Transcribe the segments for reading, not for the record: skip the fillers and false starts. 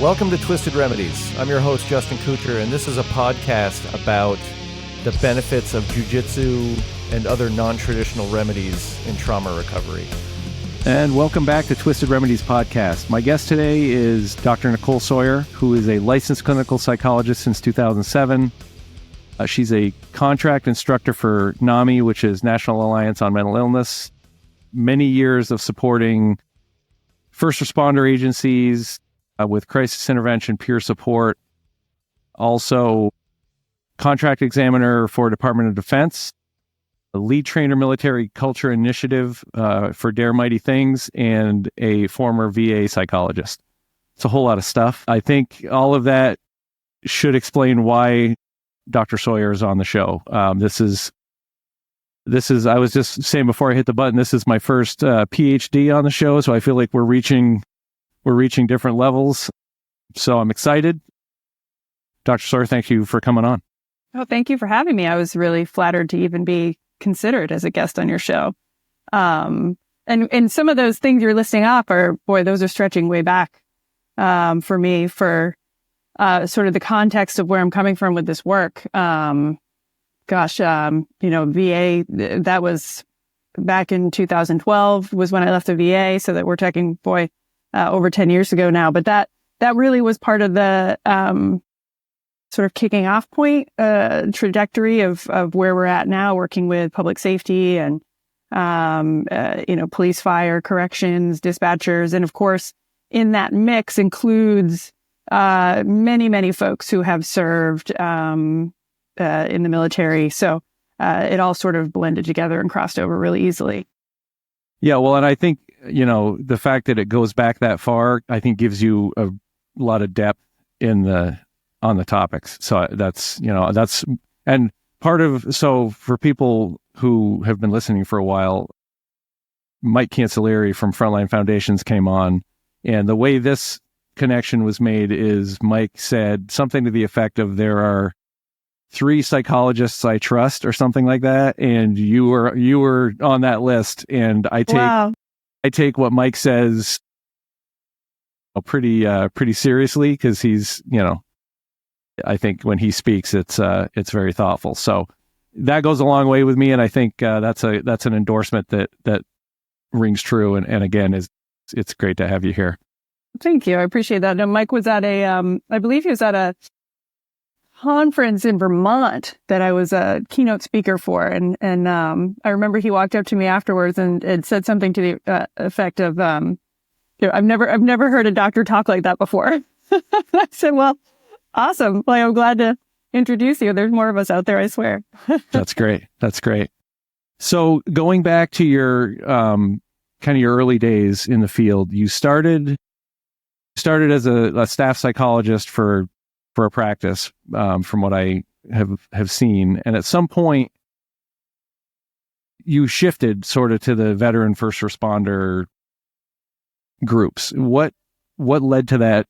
Welcome to Twisted Remedies. I'm your host, Justin Kucher, and this is a podcast about the benefits of jiu-jitsu and other non-traditional remedies in trauma recovery. And welcome back to Twisted Remedies podcast. My guest today is Dr. Nicole Sawyer, who is a licensed clinical psychologist since 2007. She's a contract instructor for NAMI, which is National Alliance on Mental Illness. Many years of supporting first responder agencies with crisis intervention, peer support. Also, contract examiner for Department of Defense, a lead trainer military culture initiative for Dare Mighty Things, and a former VA psychologist. It's a whole lot of stuff. I think all of that should explain why Dr. Sawyer is on the show. This is, I was just saying before I hit the button, this is my first PhD on the show, so I feel like we're reaching different levels. So I'm excited. Dr. Sawyer, thank you for coming on. Oh, thank you for having me. I was really flattered to even be considered as a guest on your show. And some of those things you're listing off those are stretching way back for me for sort of the context of where I'm coming from with this work. VA, that was back in 2012 was when I left the VA. So that we're talking, over 10 years ago now. But that really was part of the sort of kicking off point trajectory of where we're at now, working with public safety and police, fire, corrections, dispatchers, and of course in that mix includes many folks who have served in the military. So it all sort of blended together and crossed over really easily. Yeah, well, and I think the fact that it goes back that far, I think gives you a lot of depth on the topics. So and so for people who have been listening for a while, Mike Cancelleri from Frontline Foundations came on, and the way this connection was made is Mike said something to the effect of, there are 3 psychologists I trust or something like that, and you were on that list, and I take what Mike says pretty seriously, because he's, I think when he speaks, it's very thoughtful. So that goes a long way with me, and I think that's an endorsement that rings true. And again, it's great to have you here. Thank you, I appreciate that. No, Mike was at I believe he was at a conference in Vermont that I was a keynote speaker for, and I remember he walked up to me afterwards and said something to the effect of, I've never heard a doctor talk like that before. I said, well, awesome. Well, I'm glad to introduce you. There's more of us out there, I swear. That's great. So going back to your kind of your early days in the field, you started as a staff psychologist for a practice, from what I have seen. And at some point, you shifted sort of to the veteran first responder groups. What led to that?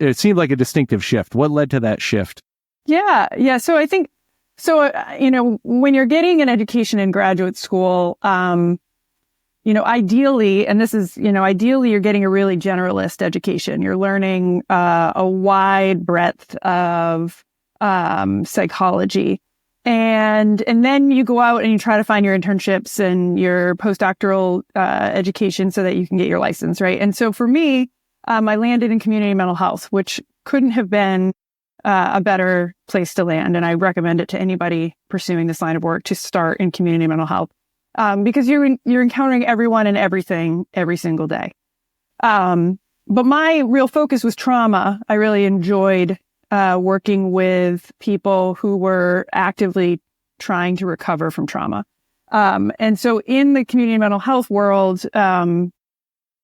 It seemed like a distinctive shift. What led to that shift? Yeah. So I think, when you're getting an education in graduate school, ideally, and this is, ideally you're getting a really generalist education. You're learning a wide breadth of psychology. And then you go out and you try to find your internships and your postdoctoral education so that you can get your license, right? And so for me, I landed in community mental health, which couldn't have been a better place to land. And I recommend it to anybody pursuing this line of work to start in community mental health. Because you're encountering everyone and everything every single day. But my real focus was trauma. I really enjoyed working with people who were actively trying to recover from trauma. And so in the community mental health world,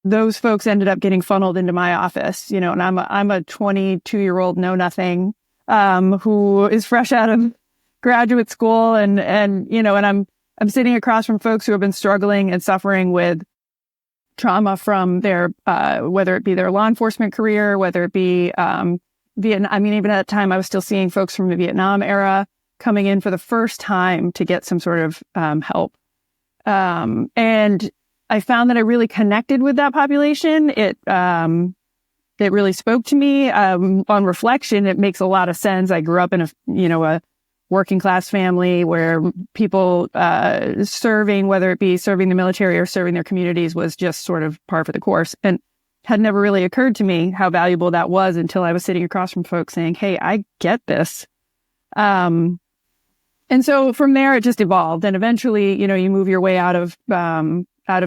those folks ended up getting funneled into my office, and I'm a 22-year-old know-nothing, who is fresh out of graduate school and I'm sitting across from folks who have been struggling and suffering with trauma from their, whether it be their law enforcement career, whether it be Vietnam. I mean, even at that time, I was still seeing folks from the Vietnam era coming in for the first time to get some sort of help. And I found that I really connected with that population. It really spoke to me. On reflection, it makes a lot of sense. I grew up in a working class family where people serving, whether it be serving the military or serving their communities, was just sort of par for the course. And had never really occurred to me how valuable that was until I was sitting across from folks saying, "Hey, I get this." And so from there, it just evolved. And eventually, you move your way out of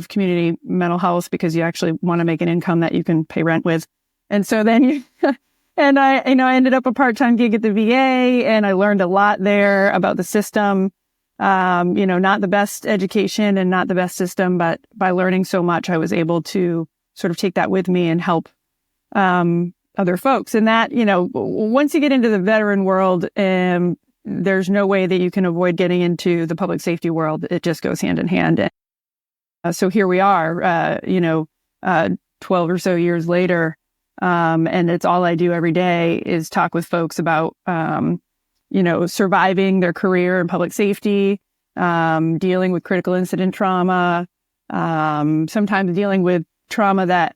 community mental health because you actually want to make an income that you can pay rent with. And so then and I ended up a part-time gig at the VA, and I learned a lot there about the system. Not the best education and not the best system, but by learning so much, I was able to sort of take that with me and help other folks. And that, once you get into the veteran world, there's no way that you can avoid getting into the public safety world. It just goes hand in hand. So here we are, 12 or so years later. And it's all I do every day is talk with folks about, surviving their career in public safety, dealing with critical incident trauma, sometimes dealing with trauma that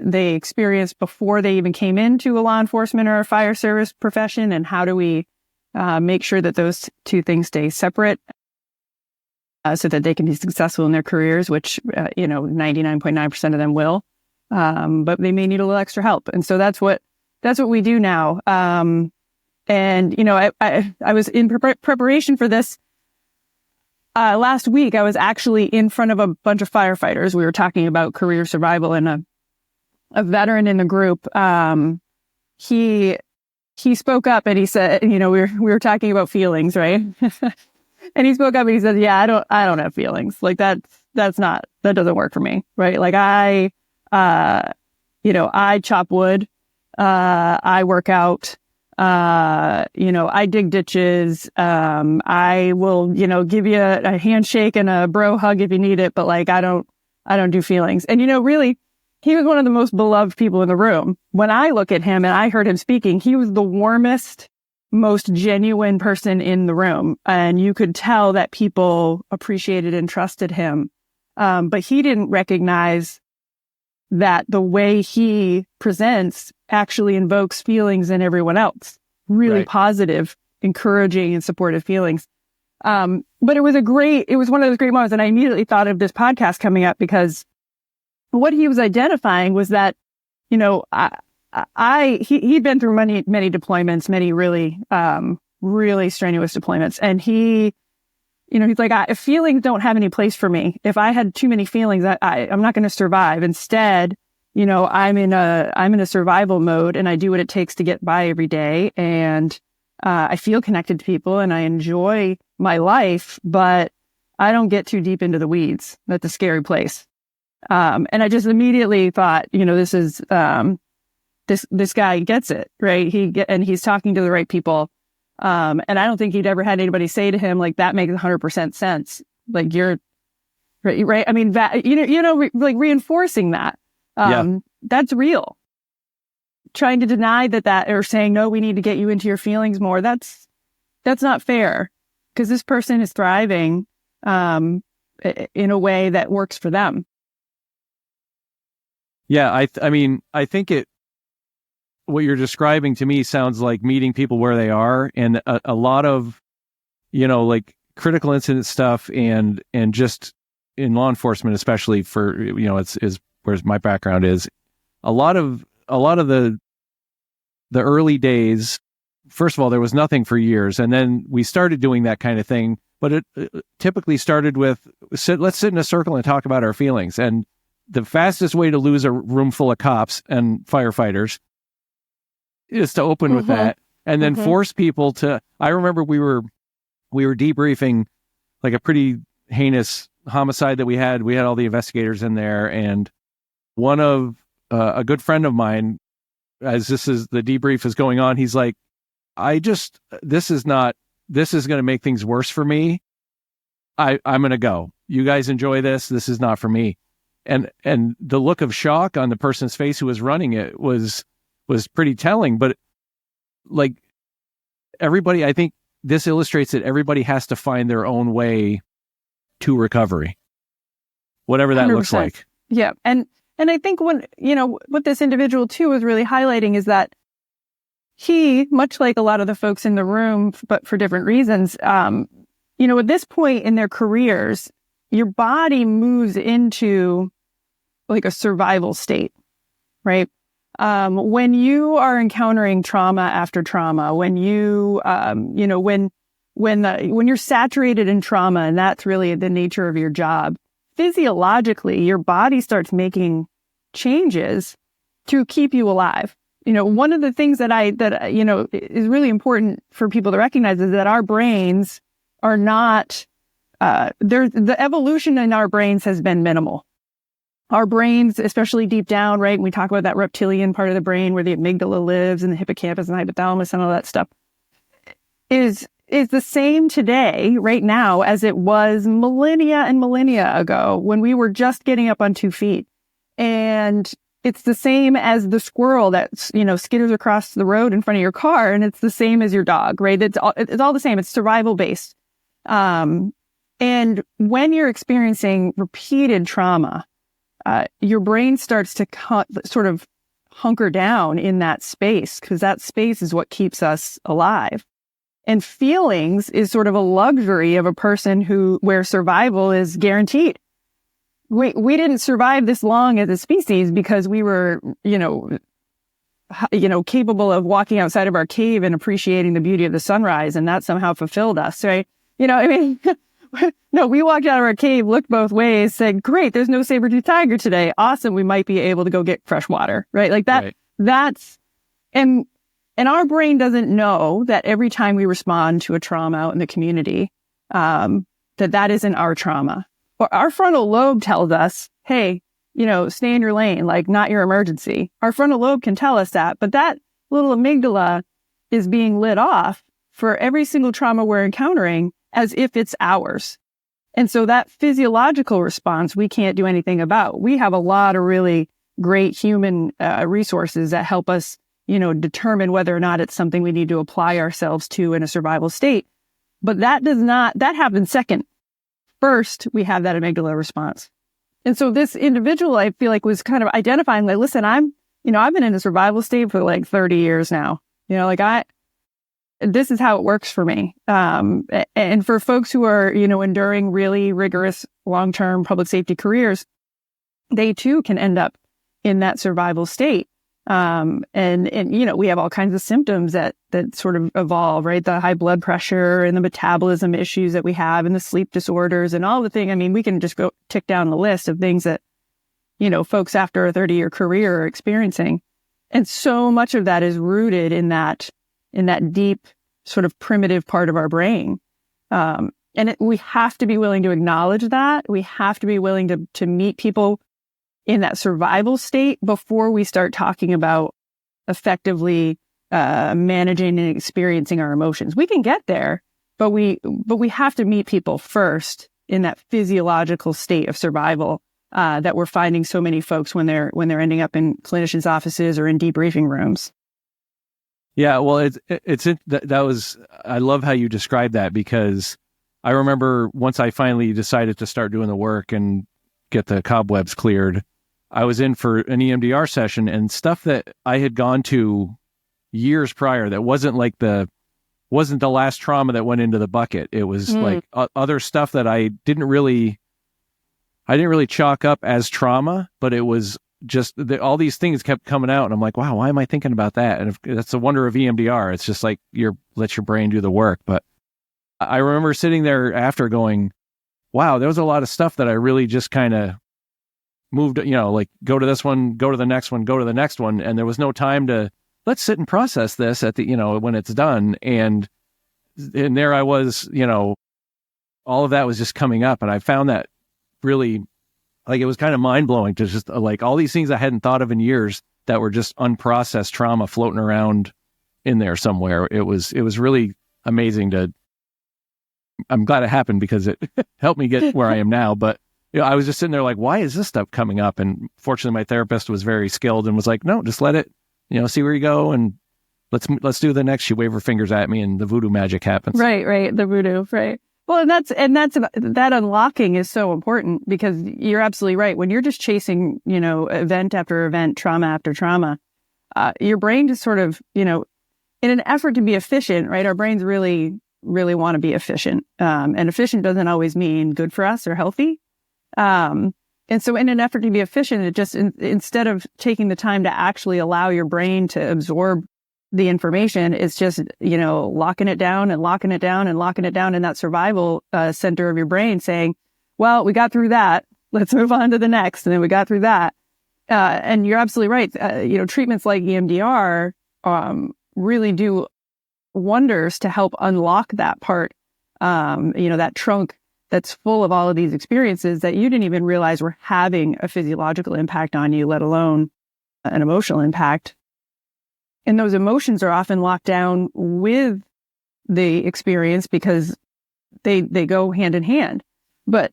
they experienced before they even came into a law enforcement or a fire service profession. And how do we make sure that those two things stay separate so that they can be successful in their careers, which, 99.9% of them will. But they may need a little extra help. And so that's what we do now. I was in preparation for this. Last week, I was actually in front of a bunch of firefighters. We were talking about career survival, and a veteran in the group, he spoke up and he said, we were talking about feelings, right? And he spoke up and he said, "Yeah, I don't have feelings. Like that doesn't work for me, right? Like I chop wood, I work out, I dig ditches, I will, give you a handshake and a bro hug if you need it, but like, I don't do feelings." And, really, he was one of the most beloved people in the room. When I look at him and I heard him speaking, he was the warmest, most genuine person in the room. And you could tell that people appreciated and trusted him. But he didn't recognize that the way he presents actually invokes feelings in everyone else. Really right. Positive, encouraging, and supportive feelings. But it was one of those great moments. And I immediately thought of this podcast coming up because what he was identifying was that, he'd been through many deployments, many really, really strenuous deployments. And he's like, feelings don't have any place for me. If I had too many feelings, I'm not going to survive. Instead, I'm in a survival mode, and I do what it takes to get by every day. And I feel connected to people, and I enjoy my life, but I don't get too deep into the weeds. That's a scary place. And I just immediately thought, this is this guy gets it, right? And he's talking to the right people. And I don't think he'd ever had anybody say to him, like, that makes 100% sense. Like, you're right. I mean, that, like reinforcing that, that's real. Trying to deny that or saying, no, we need to get you into your feelings more. That's not fair, because this person is thriving, in a way that works for them. Yeah. I think what you're describing to me sounds like meeting people where they are, and a lot of, like critical incident stuff and just in law enforcement, especially for, is where my background is. A lot of the early days, first of all, there was nothing for years. And then we started doing that kind of thing, but it typically started with, let's sit in a circle and talk about our feelings. And the fastest way to lose a room full of cops and firefighters is to open with that, and then force people to. I remember we were debriefing like a pretty heinous homicide that we had. We had all the investigators in there, and one of a good friend of mine, as the debrief is going on, he's like, this is going to make things worse for me. I'm going to go. You guys enjoy this. This is not for me. And the look of shock on the person's face who was running it was pretty telling. But like everybody, I think this illustrates that everybody has to find their own way to recovery. whatever that looks 100%. like. Yeah. And I think what this individual too was really highlighting is that he, much like a lot of the folks in the room, but for different reasons, at this point in their careers, your body moves into like a survival state, right? When you are encountering trauma after trauma, when you, when you're saturated in trauma, and that's really the nature of your job, physiologically, your body starts making changes to keep you alive. One of the things that is really important for people to recognize is that our brains are not, the evolution in our brains has been minimal. Our brains, especially deep down, right? When we talk about that reptilian part of the brain where the amygdala lives and the hippocampus and hypothalamus and all that stuff, is the same today, right now, as it was millennia and millennia ago when we were just getting up on 2 feet. And it's the same as the squirrel that, skitters across the road in front of your car. And it's the same as your dog, right? It's all the same. It's survival based. And when you're experiencing repeated trauma, your brain starts to sort of hunker down in that space, because that space is what keeps us alive. And feelings is sort of a luxury of a person where survival is guaranteed. We didn't survive this long as a species because we were, capable of walking outside of our cave and appreciating the beauty of the sunrise, and that somehow fulfilled us, right? No, we walked out of our cave, looked both ways, said, great, there's no saber-toothed tiger today. Awesome. We might be able to go get fresh water, right? Like that, right. And our brain doesn't know that every time we respond to a trauma out in the community, that isn't our trauma. Or our frontal lobe tells us, hey, stay in your lane, like not your emergency. Our frontal lobe can tell us that, but that little amygdala is being lit off for every single trauma we're encountering as if it's ours. And so that physiological response, we can't do anything about. We have a lot of really great human resources that help us, determine whether or not it's something we need to apply ourselves to in a survival state. But that happens second. First, we have that amygdala response. And so this individual, I feel like, was kind of identifying, like, listen, I've been in a survival state for like 30 years now. This is how it works for me. And for folks who are, enduring really rigorous long-term public safety careers, they too can end up in that survival state. And we have all kinds of symptoms that sort of evolve, right? The high blood pressure and the metabolism issues that we have and the sleep disorders and all the things. I mean, we can just go tick down the list of things that, folks after a 30-year career are experiencing. And so much of that is rooted in that deep sort of primitive part of our brain. We have to be willing to acknowledge that. We have to be willing to meet people in that survival state before we start talking about effectively managing and experiencing our emotions. We can get there, but we have to meet people first in that physiological state of survival that we're finding so many folks when they're ending up in clinicians' offices or in debriefing rooms. Yeah, well, I love how you described that, because I remember once I finally decided to start doing the work and get the cobwebs cleared, I was in for an EMDR session, and stuff that I had gone to years prior that wasn't the last trauma that went into the bucket. It was like other stuff that I didn't really chalk up as trauma, but it was just all these things kept coming out, and I'm like, wow, why am I thinking about that? And that's the wonder of EMDR. It's just like let your brain do the work. But I remember sitting there after going, wow, there was a lot of stuff that I really just kind of moved, like go to this one, go to the next one, go to the next one. And there was no time to let's sit and process this at the, when it's done. And there I was, all of that was just coming up. And I found that really, like, it was kind of mind blowing to just like all these things I hadn't thought of in years that were just unprocessed trauma floating around in there somewhere. It was really amazing I'm glad it happened because it helped me get where I am now. But I was just sitting there like, why is this stuff coming up? And fortunately, my therapist was very skilled and was like, no, just let it, see where you go, and let's do the next. She waved her fingers at me, and the voodoo magic happens. Right. The voodoo. Right. Well, that unlocking is so important because you're absolutely right. When you're just chasing, event after event, trauma after trauma, your brain just sort of, in an effort to be efficient, right? Our brains really, really want to be efficient. And efficient doesn't always mean good for us or healthy. And so in an effort to be efficient, it just, instead of taking the time to actually allow your brain to absorb the information, it's just, locking it down and locking it down and locking it down in that survival center of your brain saying, well, we got through that. Let's move on to the next. And then we got through that. And you're absolutely right. Treatments like EMDR really do wonders to help unlock that part, that trunk that's full of all of these experiences that you didn't even realize were having a physiological impact on you, let alone an emotional impact. And those emotions are often locked down with the experience because they go hand in hand. But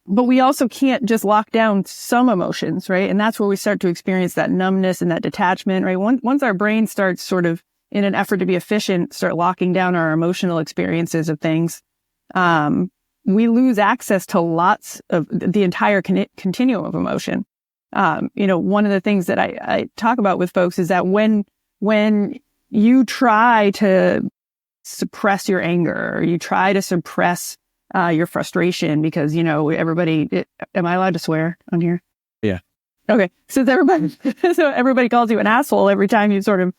we also can't just lock down some emotions, right? And that's where we start to experience that numbness and that detachment, right? Once our brain starts sort of, in an effort to be efficient, start locking down our emotional experiences of things, we lose access to lots of the entire continuum of emotion. One of the things that I talk about with folks is that when you try to suppress your anger, or you try to suppress your frustration, because, everybody, am I allowed to swear on here? Yeah. Okay. So everybody calls you an asshole every time you sort of,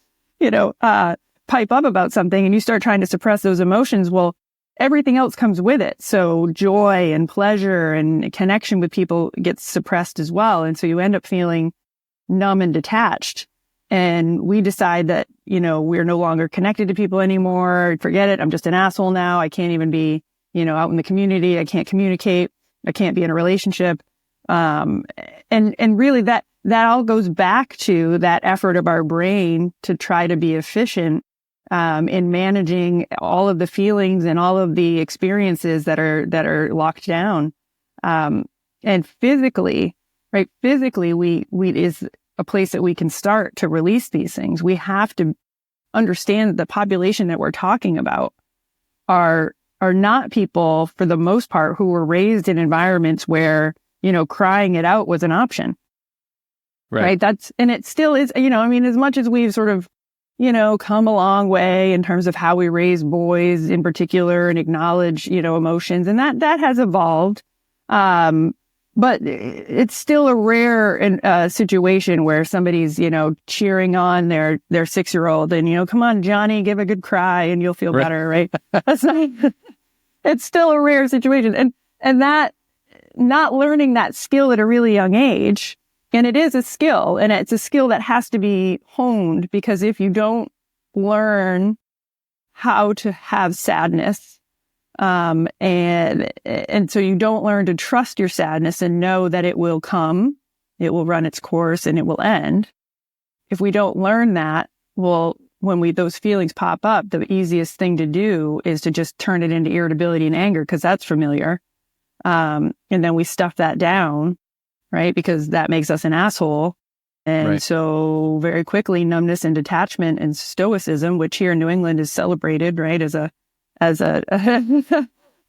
pipe up about something and you start trying to suppress those emotions. Well, everything else comes with it. So joy and pleasure and connection with people gets suppressed as well. And so you end up feeling numb and detached. And we decide that, we're no longer connected to people anymore. Forget it. I'm just an asshole now. I can't even be, out in the community. I can't communicate. I can't be in a relationship. And really that all goes back to that effort of our brain to try to be efficient in managing all of the feelings and all of the experiences that are locked down. And physically, right? Physically, we is a place that we can start to release these things. We have to understand the population that we're talking about are not people, for the most part, who were raised in environments where, crying it out was an option. Right. And it still is, as much as we've sort of, come a long way in terms of how we raise boys in particular and acknowledge, emotions, and that has evolved. But it's still a rare situation where somebody's, cheering on their 6-year-old and, come on, Johnny, give a good cry and you'll feel better, right? That's not, it's still a rare situation. And that, not learning that skill at a really young age, and it is a skill, and it's a skill that has to be honed, because if you don't learn how to have sadness, and so you don't learn to trust your sadness and know that it will come, it will run its course, and it will end. If we don't learn that, well, when those feelings pop up, the easiest thing to do is to just turn it into irritability and anger, because that's familiar. And then we stuff that down, right? Because that makes us an asshole. And so very quickly, numbness and detachment and stoicism, which here in New England is celebrated, right? As a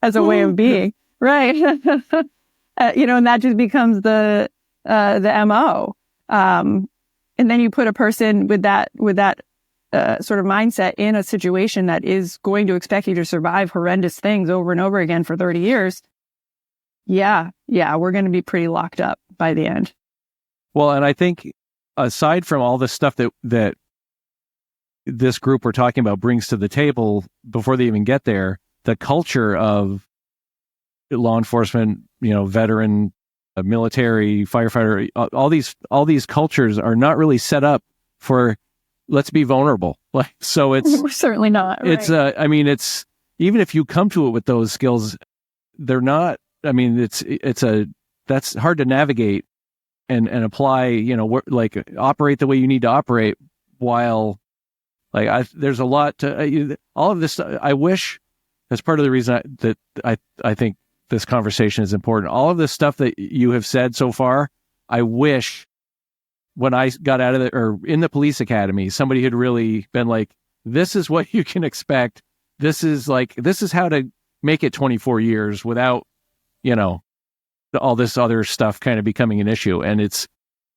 way of being, right? And that just becomes the MO. And then you put a person with that sort of mindset in a situation that is going to expect you to survive horrendous things over and over again for 30 years. Yeah, we're going to be pretty locked up by the end. Well, and I think aside from all the stuff that this group we're talking about brings to the table before they even get there, the culture of law enforcement, veteran, military, firefighter, all these cultures are not really set up for, let's be vulnerable. Like, so it's we're certainly not. Right? It's even if you come to it with those skills, they're not. That's hard to navigate and apply, operate the way you need to operate while, there's a lot to, all of this. I wish, that's part of the reason I think this conversation is important. All of this stuff that you have said so far, I wish when I got out of or in the police academy, somebody had really been like, this is what you can expect. This is how to make it 24 years without, all this other stuff kind of becoming an issue. And it's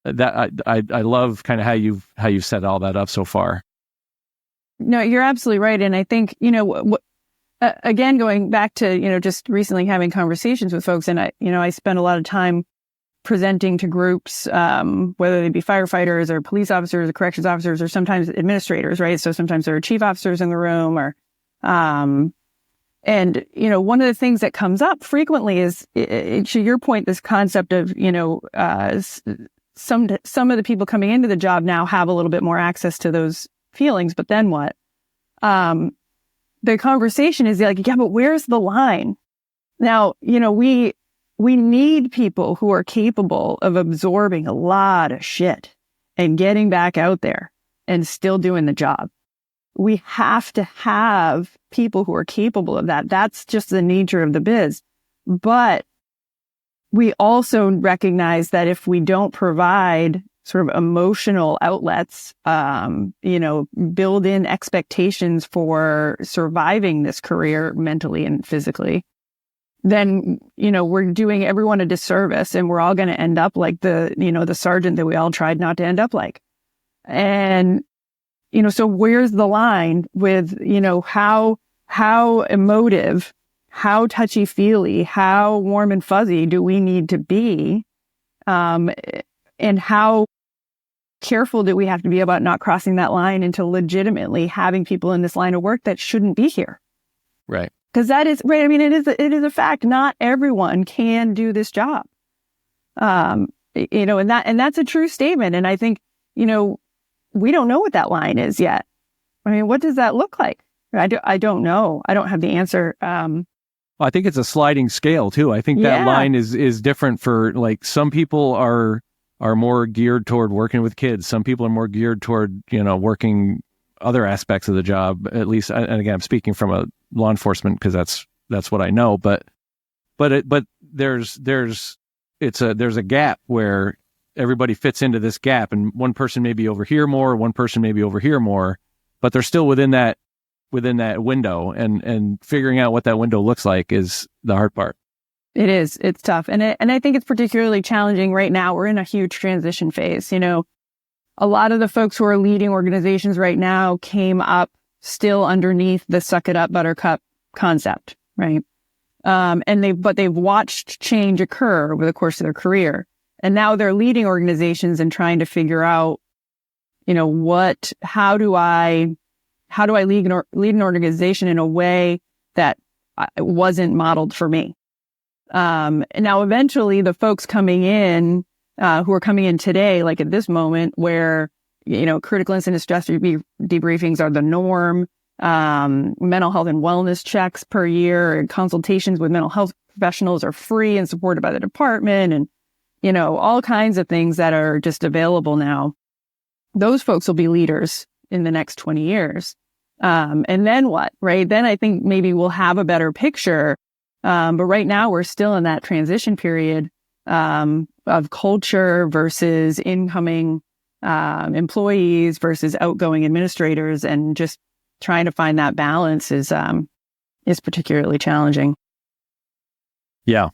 that I love kind of how you've set all that up so far. No, you're absolutely right. And I think, again, going back to, just recently having conversations with folks, and I spend a lot of time presenting to groups, whether they be firefighters or police officers or corrections officers or sometimes administrators, right? So sometimes there are chief officers in the room or, and, one of the things that comes up frequently is, to your point, this concept of, some of the people coming into the job now have a little bit more access to those feelings, but then what? The conversation is like, yeah, but where's the line? Now, we need people who are capable of absorbing a lot of shit and getting back out there and still doing the job. We have to have people who are capable of that. That's just the nature of the biz. But we also recognize that if we don't provide sort of emotional outlets, build in expectations for surviving this career mentally and physically, then, we're doing everyone a disservice and we're all going to end up like the sergeant that we all tried not to end up like. And, so where's the line with, how emotive, how touchy-feely, how warm and fuzzy do we need to be? And how careful do we have to be about not crossing that line into legitimately having people in this line of work that shouldn't be here? Right. Because that is right. I mean, it is a fact. Not everyone can do this job. And that's a true statement. And I think, we don't know what that line is yet. I mean, what does that look like? I don't know. I don't have the answer. Well, I think it's a sliding scale too. I think that line is different for, like, some people are more geared toward working with kids. Some people are more geared toward, working other aspects of the job, at least. And again, I'm speaking from a law enforcement because that's what I know. But there's a gap where everybody fits into this gap, and one person may be over here more, one person may be over here more, but they're still within that window, and figuring out what that window looks like is the hard part. It is. It's tough. And I think it's particularly challenging right now. We're in a huge transition phase. A lot of the folks who are leading organizations right now came up still underneath the suck it up buttercup concept, right? But they've watched change occur over the course of their career. And now they're leading organizations and trying to figure out, how do I lead an organization in a way that wasn't modeled for me? And now eventually the folks coming in, who are coming in today, like at this moment where, critical incident stress debriefings are the norm, mental health and wellness checks per year and consultations with mental health professionals are free and supported by the department, and, all kinds of things that are just available now. Those folks will be leaders in the next 20 years. And then what, right? Then I think maybe we'll have a better picture. But right now we're still in that transition period of culture versus incoming employees versus outgoing administrators, and just trying to find that balance is particularly challenging. Yeah.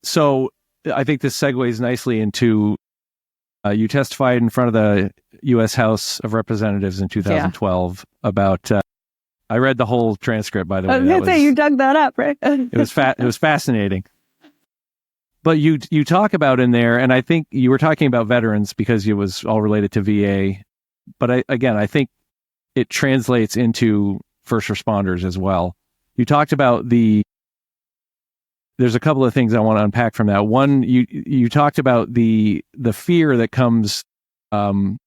So I think this segues nicely into you testified in front of the U.S. House of Representatives in 2012 about. I read the whole transcript, by the way. I was going to say, you dug that up, right? It was fascinating. But you talk about in there, and I think you were talking about veterans because it was all related to VA. But I think it translates into first responders as well. You talked about there's a couple of things I want to unpack from that. One, you talked about the fear that comes from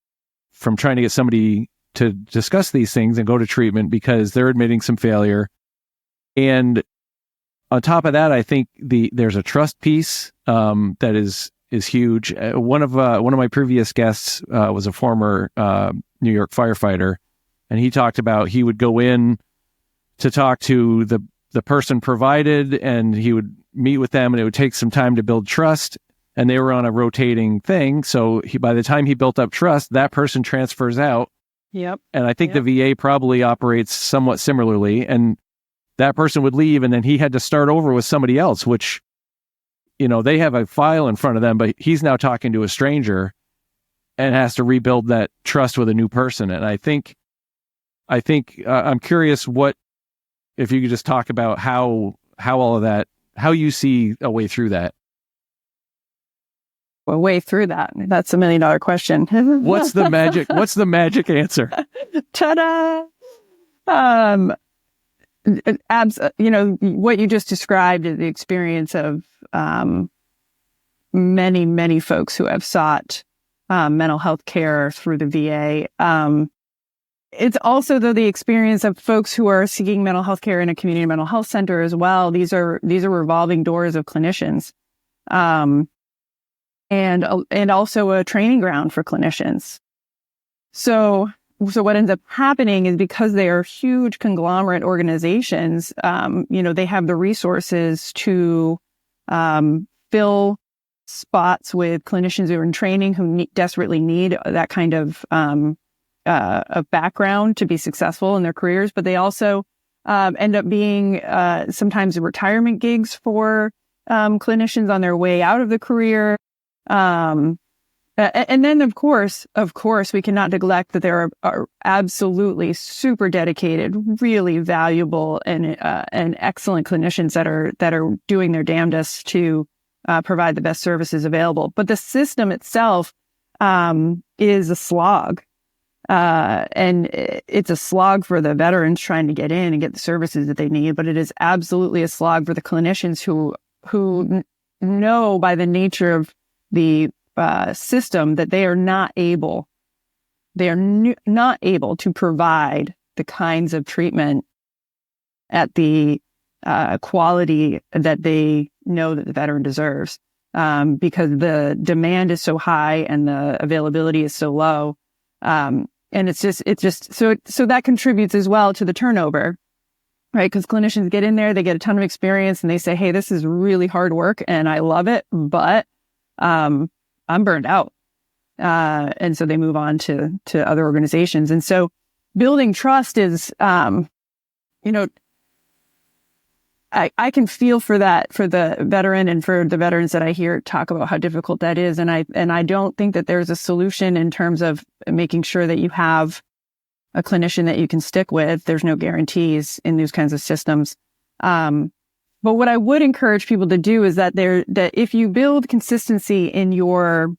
trying to get somebody to discuss these things and go to treatment because they're admitting some failure. And on top of that, I think there's a trust piece that is huge. One of my previous guests was a former New York firefighter, and he talked about he would go in to talk to the person provided, and he would meet with them, and it would take some time to build trust. And they were on a rotating thing, so by the time he built up trust, that person transfers out. Yep. And I think the VA probably operates somewhat similarly. And that person would leave and then he had to start over with somebody else, which, they have a file in front of them, but he's now talking to a stranger and has to rebuild that trust with a new person. And I think I'm curious if you could just talk about how all of that, how you see a way through that. A way through that. That's $1 million question. What's the magic answer? Ta-da! What you just described is the experience of many, many folks who have sought mental health care through the VA. It's also, though, the experience of folks who are seeking mental health care in a community mental health center as well. These are revolving doors of clinicians, and also a training ground for clinicians. So what ends up happening is, because they are huge conglomerate organizations, they have the resources to fill spots with clinicians who are in training who desperately need that kind of background to be successful in their careers. But they also end up being sometimes retirement gigs for clinicians on their way out of the career. And then, of course, we cannot neglect that there are absolutely super dedicated, really valuable and excellent clinicians that are doing their damnedest to provide the best services available. But the system itself is a slog. And it's a slog for the veterans trying to get in and get the services that they need, but it is absolutely a slog for the clinicians who know by the nature of the system that they are not able to provide the kinds of treatment at the quality that they know that the veteran deserves, because the demand is so high and the availability is so low. And it's just so that contributes as well to the turnover, right? Because clinicians get in there, they get a ton of experience, and they say, "Hey, this is really hard work, and I love it, but I'm burned out," and so they move on to other organizations. And so, building trust is, I can feel for that, for the veteran and for the veterans that I hear talk about how difficult that is. And I don't think that there's a solution in terms of making sure that you have a clinician that you can stick with. There's no guarantees in these kinds of systems. But what I would encourage people to do is that if you build consistency in your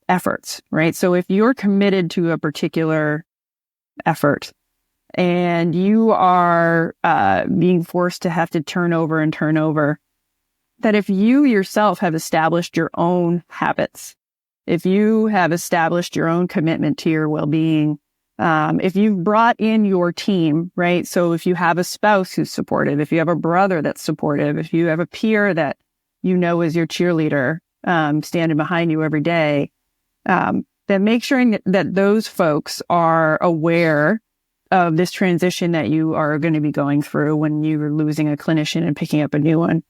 efforts, right? So if you're committed to a particular effort, and you are being forced to have to turn over, that if you yourself have established your own habits, if you have established your own commitment to your well-being, if you've brought in your team, right? So if you have a spouse who's supportive, if you have a brother that's supportive, if you have a peer that is your cheerleader, standing behind you every day, then make sure that those folks are aware of this transition that you are going to be going through when you're losing a clinician and picking up a new one,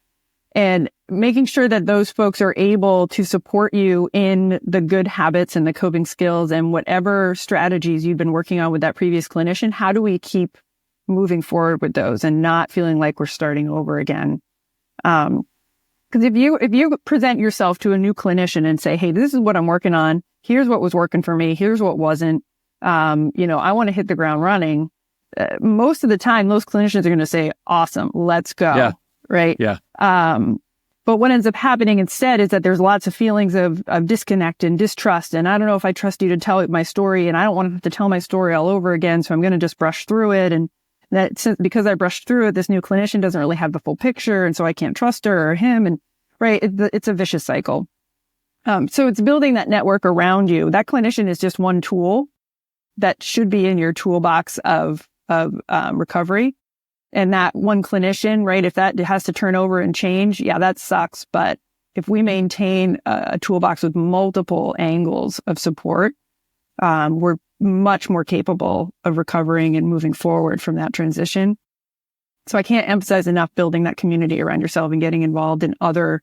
and making sure that those folks are able to support you in the good habits and the coping skills and whatever strategies you've been working on with that previous clinician. How do we keep moving forward with those and not feeling like we're starting over again? Because if you present yourself to a new clinician and say, "Hey, this is what I'm working on. Here's what was working for me. Here's what wasn't. I want to hit the ground running." Most of the time, those clinicians are going to say, "Awesome, let's go." Yeah. Right. Yeah. But what ends up happening instead is that there's lots of feelings of disconnect and distrust. And I don't know if I trust you to tell my story, and I don't want to have to tell my story all over again. So I'm going to just brush through it. And because I brushed through it, this new clinician doesn't really have the full picture. And so I can't trust her or him. And right. It's a vicious cycle. So it's building that network around you. That clinician is just one tool that should be in your toolbox of recovery. And that one clinician, right, if that has to turn over and change, yeah, that sucks. But if we maintain a toolbox with multiple angles of support, we're much more capable of recovering and moving forward from that transition. So I can't emphasize enough building that community around yourself and getting involved in other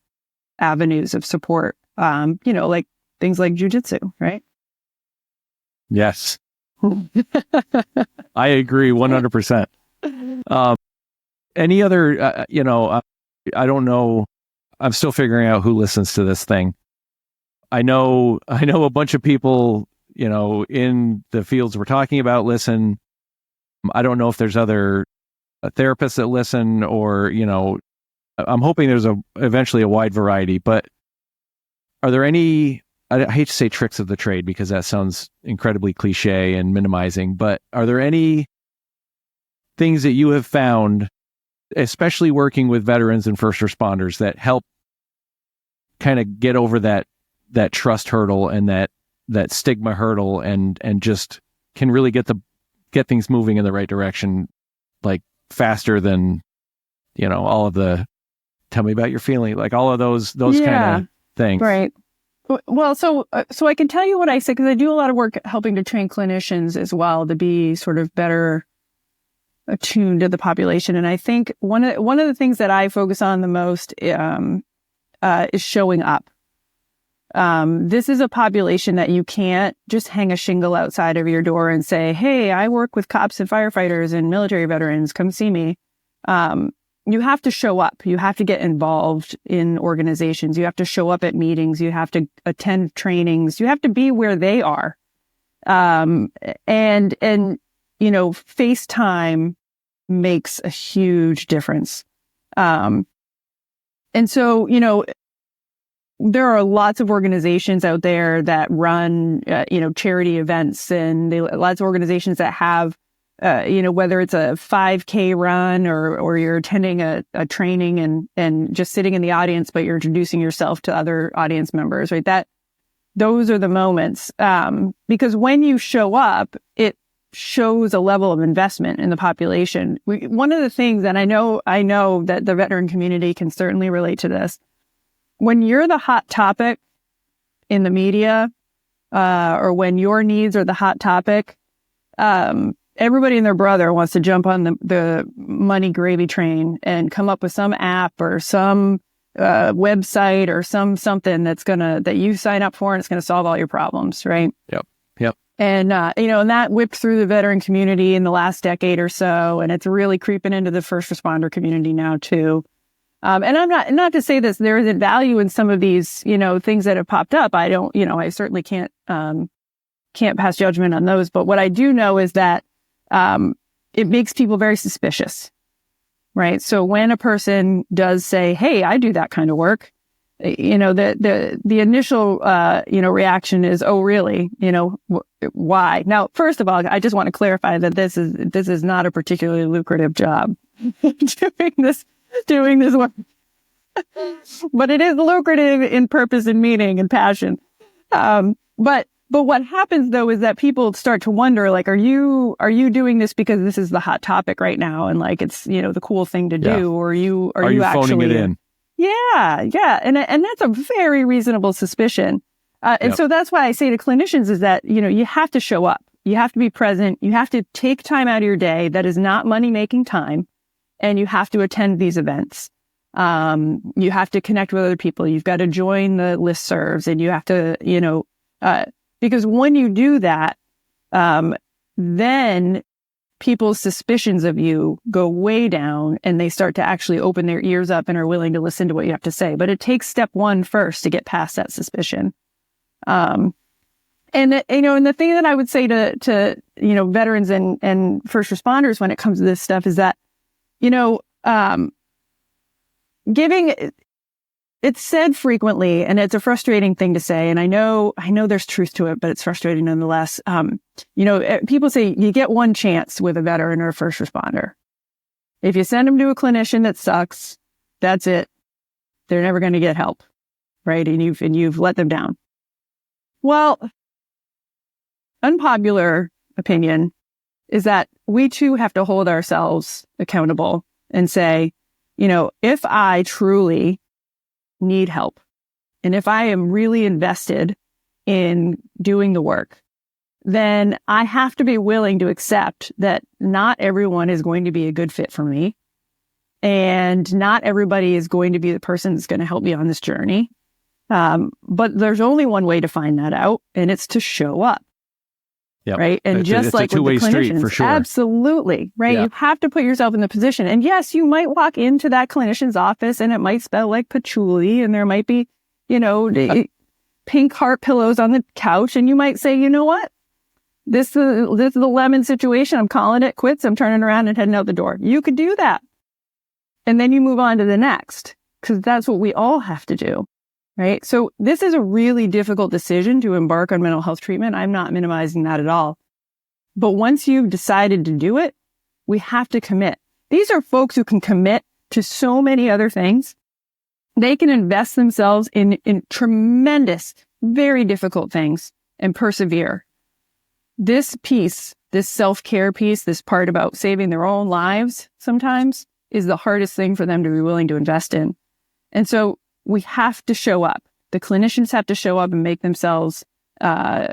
avenues of support, like things like jujitsu, right? Yes. I agree 100%. any other, I don't know. I'm still figuring out who listens to this thing. I know a bunch of people, in the fields we're talking about listen. I don't know if there's other therapists that listen, or, I'm hoping there's eventually a wide variety, but are there any, I hate to say tricks of the trade because that sounds incredibly cliche and minimizing, but are there any things that you have found, especially working with veterans and first responders, that help kind of get over that trust hurdle and that stigma hurdle and just can really get things moving in the right direction, like faster than, all of the tell me about your feeling, like all of those kind of things. Right. Well, so I can tell you what I say, because I do a lot of work helping to train clinicians as well to be sort of better attuned to the population. And I think one of the things that I focus on the most is showing up. This is a population that you can't just hang a shingle outside of your door and say, hey, I work with cops and firefighters and military veterans, come see me. You have to show up. You have to get involved in organizations. You have to show up at meetings. You have to attend trainings. You have to be where they are. And FaceTime makes a huge difference. And so, there are lots of organizations out there that run, charity events, and lots of organizations that have, whether it's a 5K run or you're attending a training and just sitting in the audience, but you're introducing yourself to other audience members, right? Those are the moments. Because when you show up, it shows a level of investment in the population. One of the things, and I know that the veteran community can certainly relate to this, when you're the hot topic in the media, or when your needs are the hot topic, everybody and their brother wants to jump on the money gravy train and come up with some app or some website or something that you sign up for and it's going to solve all your problems, right? Yep. And, and that whipped through the veteran community in the last decade or so, and it's really creeping into the first responder community now too. And I'm not to say this, there isn't value in some of these, things that have popped up. I don't, I certainly can't pass judgment on those. But what I do know is that, it makes people very suspicious, right? So when a person does say, hey, I do that kind of work, the initial, reaction is, oh, really? Why? Now, first of all, I just want to clarify that this is not a particularly lucrative job doing this work, but it is lucrative in purpose and meaning and passion. But what happens though is that people start to wonder, like, are you doing this because this is the hot topic right now and like it's the cool thing to do, or are you phoning actually it in? Yeah, and that's a very reasonable suspicion. So that's why I say to clinicians is that you have to show up, you have to be present, you have to take time out of your day that is not money making time. And you have to attend these events. You have to connect with other people. You've got to join the listservs, and you have to, because when you do that, then people's suspicions of you go way down, and they start to actually open their ears up and are willing to listen to what you have to say. But it takes step one first to get past that suspicion. And the thing that I would say to veterans and first responders when it comes to this stuff is that, it's said frequently, and it's a frustrating thing to say. And I know there's truth to it, but it's frustrating nonetheless. People say you get one chance with a veteran or a first responder. If you send them to a clinician that sucks, that's it. They're never going to get help, right? And you've let them down. Well, unpopular opinion is that we too have to hold ourselves accountable and say, if I truly need help and if I am really invested in doing the work, then I have to be willing to accept that not everyone is going to be a good fit for me. And not everybody is going to be the person that's going to help me on this journey. But there's only one way to find that out, and it's to show up. Yep. Right. And it's just like a two-way with the street clinicians, for sure. absolutely. Right. Yeah. You have to put yourself in the position. And yes, you might walk into that clinician's office and it might smell like patchouli and there might be, pink heart pillows on the couch. And you might say, you know what? This is the lemon situation. I'm calling it quits. I'm turning around and heading out the door. You could do that. And then you move on to the next, because that's what we all have to do. Right. So this is a really difficult decision to embark on mental health treatment. I'm not minimizing that at all. But once you've decided to do it, we have to commit. These are folks who can commit to so many other things. They can invest themselves in tremendous, very difficult things and persevere. This piece, this self-care piece, this part about saving their own lives sometimes is the hardest thing for them to be willing to invest in. And so we have to show up. The clinicians have to show up and make themselves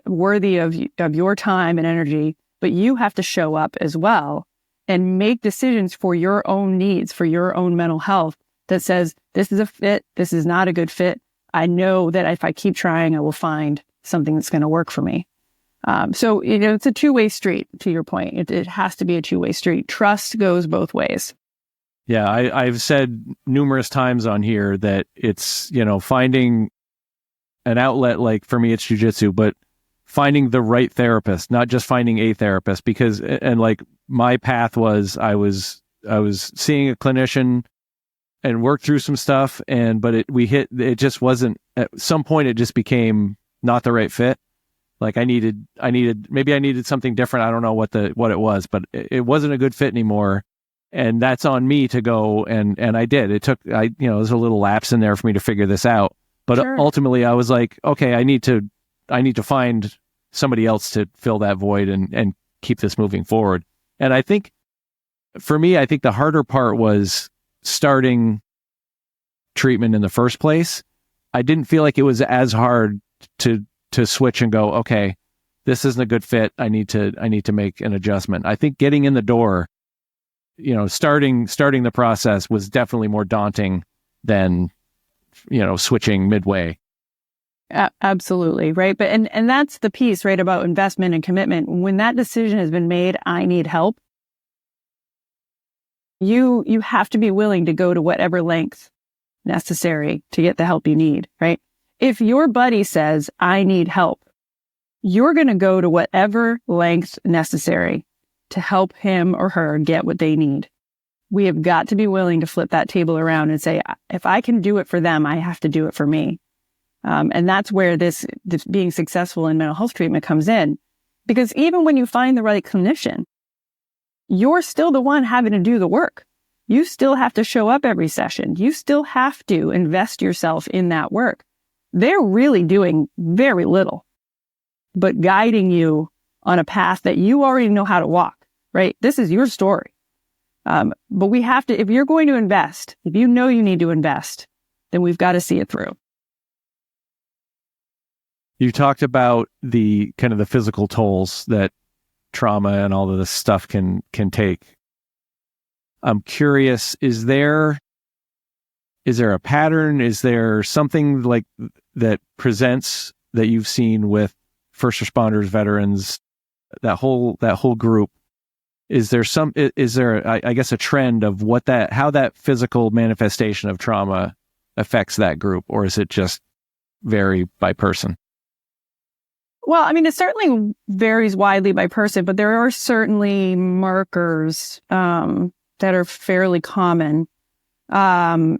worthy of your time and energy, but you have to show up as well and make decisions for your own needs, for your own mental health that says, this is a fit, this is not a good fit. I know that if I keep trying, I will find something that's going to work for me. So it's a two-way street, to your point. It has to be a two-way street. Trust goes both ways. Yeah, I've said numerous times on here that it's, finding an outlet, like for me, it's jujitsu, but finding the right therapist, not just finding a therapist, because, and like my path was, I was seeing a clinician and worked through some stuff, but it just wasn't, at some point it just became not the right fit. Like maybe I needed something different. I don't know what it was, but it wasn't a good fit anymore. And that's on me to go. And I did. It took, there's a little lapse in there for me to figure this out. But Sure. Ultimately I was like, okay, I need to find somebody else to fill that void and keep this moving forward. And I think for me, the harder part was starting treatment in the first place. I didn't feel like it was as hard to switch and go, okay, this isn't a good fit. I need to make an adjustment. I think getting in the door, starting the process was definitely more daunting than, switching midway. Absolutely. Right. But, and that's the piece, right, about investment and commitment. When that decision has been made, I need help. You have to be willing to go to whatever length necessary to get the help you need. Right. If your buddy says, I need help, you're going to go to whatever length necessary to help him or her get what they need. We have got to be willing to flip that table around and say, if I can do it for them, I have to do it for me. And that's where this being successful in mental health treatment comes in. Because even when you find the right clinician, you're still the one having to do the work. You still have to show up every session. You still have to invest yourself in that work. They're really doing very little, but guiding you on a path that you already know how to walk, right? This is your story. But we have to, if you're going to invest, if you know you need to invest, then we've got to see it through. You talked about the kind of the physical tolls that trauma and all of this stuff can take. I'm curious, is there a pattern? Is there something like that presents that you've seen with first responders, veterans, that whole group? Is there I guess a trend of how that physical manifestation of trauma affects that group, or is it just vary by person? Well, I mean, it certainly varies widely by person, but there are certainly markers that are fairly common. For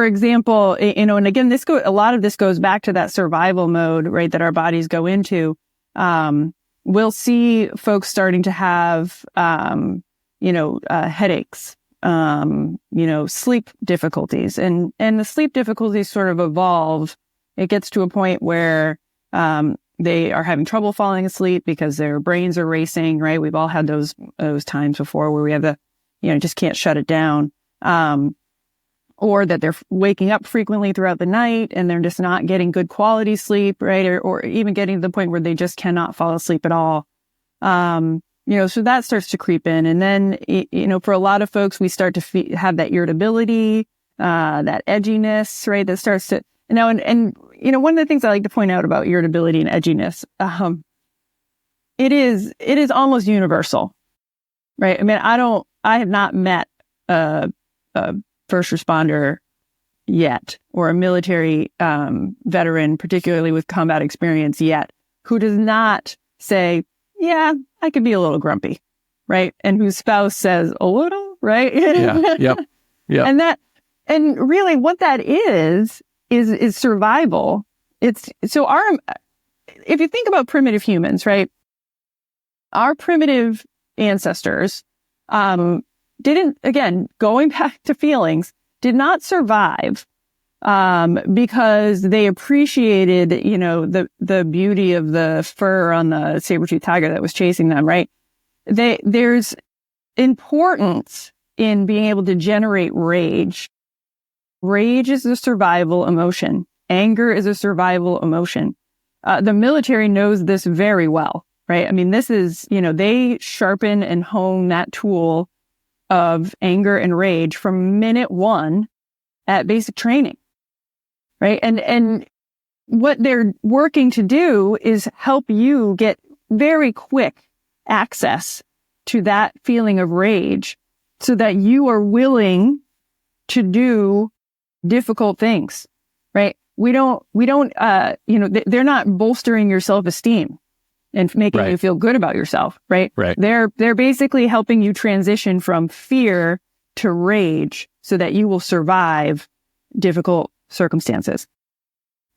example, and again, a lot of this goes back to that survival mode, right, that our bodies go into. We'll see folks starting to have, headaches, sleep difficulties, and the sleep difficulties sort of evolve. It gets to a point where they are having trouble falling asleep because their brains are racing, right? We've all had those times before where we have just can't shut it down. Or that they're waking up frequently throughout the night and they're just not getting good quality sleep, right? Or even getting to the point where they just cannot fall asleep at all. So that starts to creep in. And then, for a lot of folks, we start to have that irritability, that edginess, right? That starts to, and one of the things I like to point out about irritability and edginess, it is almost universal, right? I mean, I have not met a first responder yet, or a military veteran, particularly with combat experience yet, who does not say, yeah, I could be a little grumpy, right? And whose spouse says a little, right? Yeah. Yep. Yep. And really what that is survival. If you think about primitive humans, right? Our primitive ancestors, going back to feelings, did not survive, because they appreciated, the beauty of the fur on the saber-toothed tiger that was chasing them, right? There's importance in being able to generate rage. Rage is a survival emotion. Anger is a survival emotion. The military knows this very well, right? I mean, this is, they sharpen and hone that tool of anger and rage from minute one at basic training, right? And what they're working to do is help you get very quick access to that feeling of rage so that you are willing to do difficult things, right? They're not bolstering your self-esteem and making you feel good about yourself, right? Right. They're basically helping you transition from fear to rage so that you will survive difficult circumstances.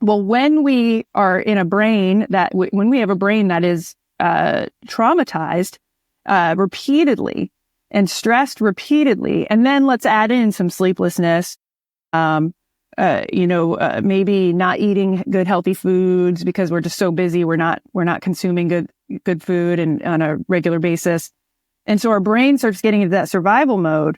Well, when we are in a brain when we have a brain that is traumatized repeatedly and stressed repeatedly, and then let's add in some sleeplessness, maybe not eating good healthy foods because we're just so busy, we're not consuming good food and on a regular basis, and so our brain starts getting into that survival mode.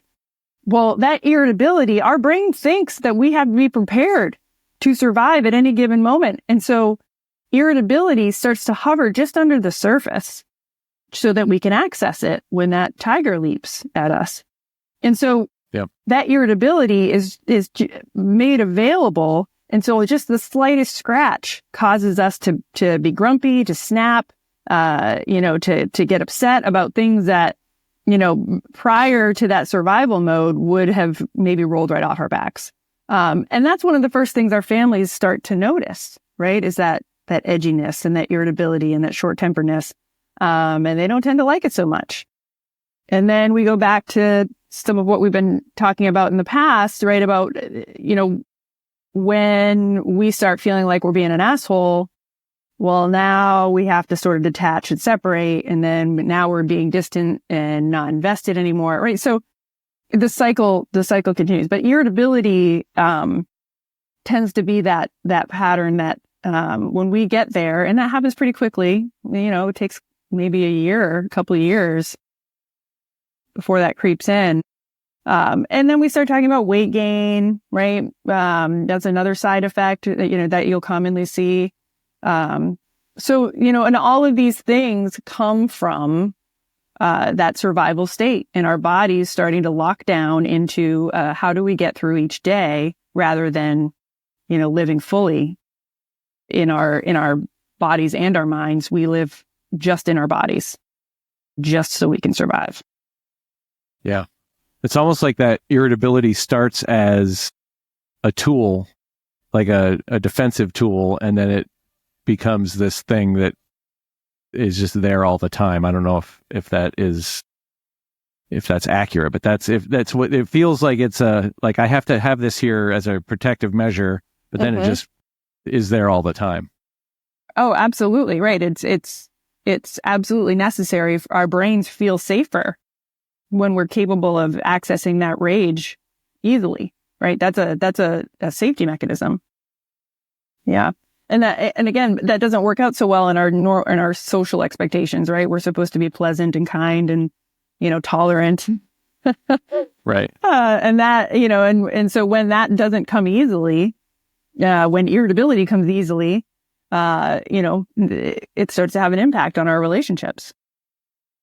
Well, that irritability, our brain thinks that we have to be prepared to survive at any given moment, and so irritability starts to hover just under the surface so that we can access it when that tiger leaps at us. And so that irritability is made available. And so just the slightest scratch causes us to be grumpy, to snap, to get upset about things that, prior to that survival mode would have maybe rolled right off our backs. And that's one of the first things our families start to notice, right? Is that edginess and that irritability and that short-temperedness. And they don't tend to like it so much. And then we go back to some of what we've been talking about in the past, right? About, when we start feeling like we're being an asshole, well, now we have to sort of detach and separate. And then now we're being distant and not invested anymore, right? So the cycle continues, but irritability, tends to be that pattern that, when we get there, and that happens pretty quickly, it takes maybe a year or a couple of years before that creeps in. And then we start talking about weight gain, right? That's another side effect that you'll commonly see. And all of these things come from, that survival state, and our bodies starting to lock down into, how do we get through each day rather than, living fully in our bodies and our minds. We live just in our bodies, just so we can survive. Yeah. It's almost like that irritability starts as a tool, like a defensive tool, and then it becomes this thing that is just there all the time. I don't know if that's accurate, but that's what it feels like. It's like I have to have this here as a protective measure, but then it just is there all the time. Oh, absolutely. Right. It's absolutely necessary. Our brains feel safer when we're capable of accessing that rage easily, right? That's a safety mechanism. Yeah. And again, that doesn't work out so well in our social expectations, right? We're supposed to be pleasant and kind and, tolerant. Right. And that, and so when that doesn't come easily, when irritability comes easily, it starts to have an impact on our relationships.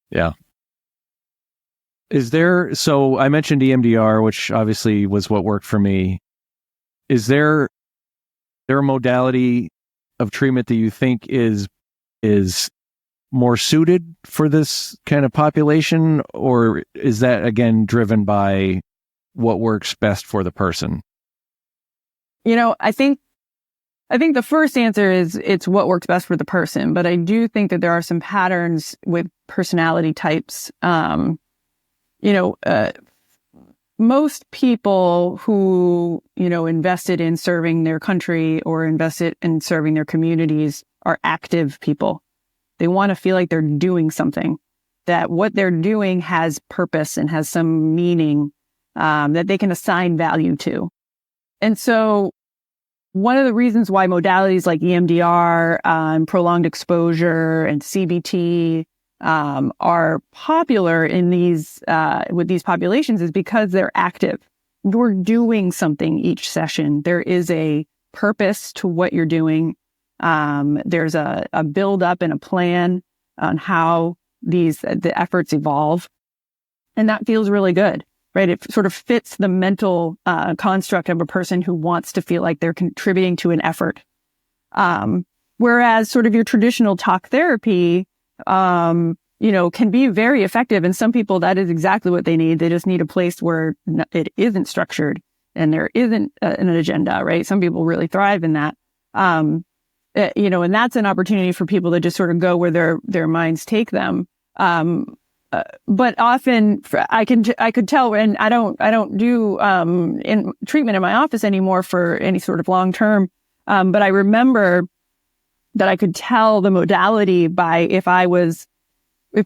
Yeah. So I mentioned EMDR, which obviously was what worked for me. Is there a modality of treatment that you think is more suited for this kind of population, or is that again driven by what works best for the person? I think the first answer is it's what works best for the person, but I do think that there are some patterns with personality types. Most people who, invested in serving their country or invested in serving their communities are active people. They want to feel like they're doing something, that what they're doing has purpose and has some meaning, that they can assign value to. And so one of the reasons why modalities like EMDR, prolonged exposure, and CBT are popular in these with these populations is because they're active. You're doing something each session. There is a purpose to what you're doing. There's a build up and a plan on how the efforts evolve, and that feels really good, right? It sort of fits the mental construct of a person who wants to feel like they're contributing to an effort. Whereas sort of your traditional talk therapy, can be very effective. And some people, that is exactly what they need. They just need a place where it isn't structured and there isn't an agenda, right? Some people really thrive in that. And that's an opportunity for people to just sort of go where their minds take them. But often I could tell, and I don't do in treatment in my office anymore for any sort of long term. But I remember that I could tell the modality by if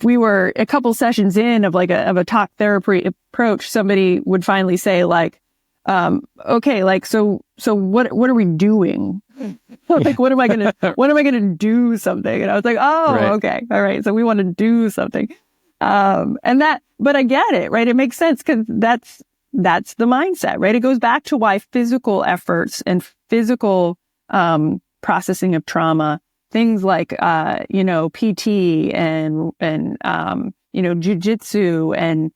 we were a couple sessions in of a talk therapy approach, somebody would finally say okay, so what are we doing? Like, when am I gonna do something? And I was like, oh, right. Okay. All right. So we want to do something. But I get it, right? It makes sense because that's the mindset, right? It goes back to why physical efforts and physical, processing of trauma, things like, PT and jujitsu and,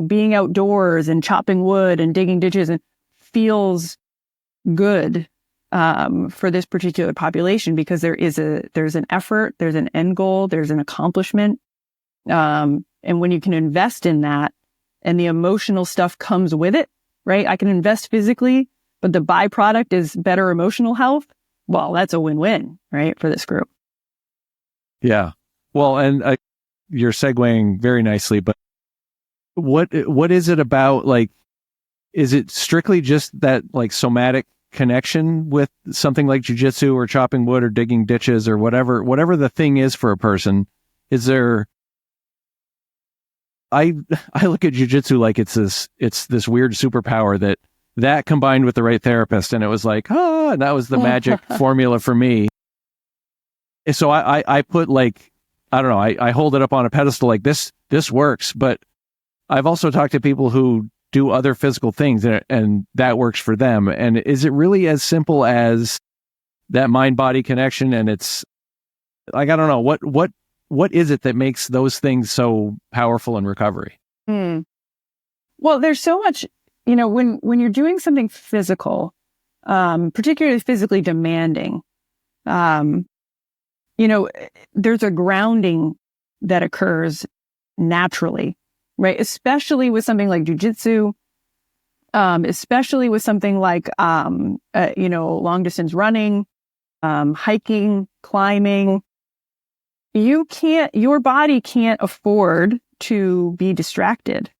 being outdoors and chopping wood and digging ditches and feels good, for this particular population because there's an effort, there's an end goal, there's an accomplishment. And when you can invest in that and the emotional stuff comes with it, right? I can invest physically, but the byproduct is better emotional health. Well, that's a win-win, right? For this group. Yeah. Well, and you're segueing very nicely, but what is it about? Like, is it strictly just that like somatic connection with something like jujitsu or chopping wood or digging ditches or whatever the thing is for a person? Is there? I look at jujitsu like it's this weird superpower that combined with the right therapist, and it was like, and that was the magic formula for me. So I put like, I don't know, I hold it up on a pedestal like this works, but I've also talked to people who do other physical things and that works for them. And is it really as simple as that mind-body connection? And it's like, I don't know, what is it that makes those things so powerful in recovery? Well, there's so much, when you're doing something physical, particularly physically demanding, there's a grounding that occurs naturally, right? Especially with something like jujitsu, especially with something like, long distance running, hiking, climbing. Your body can't afford to be distracted.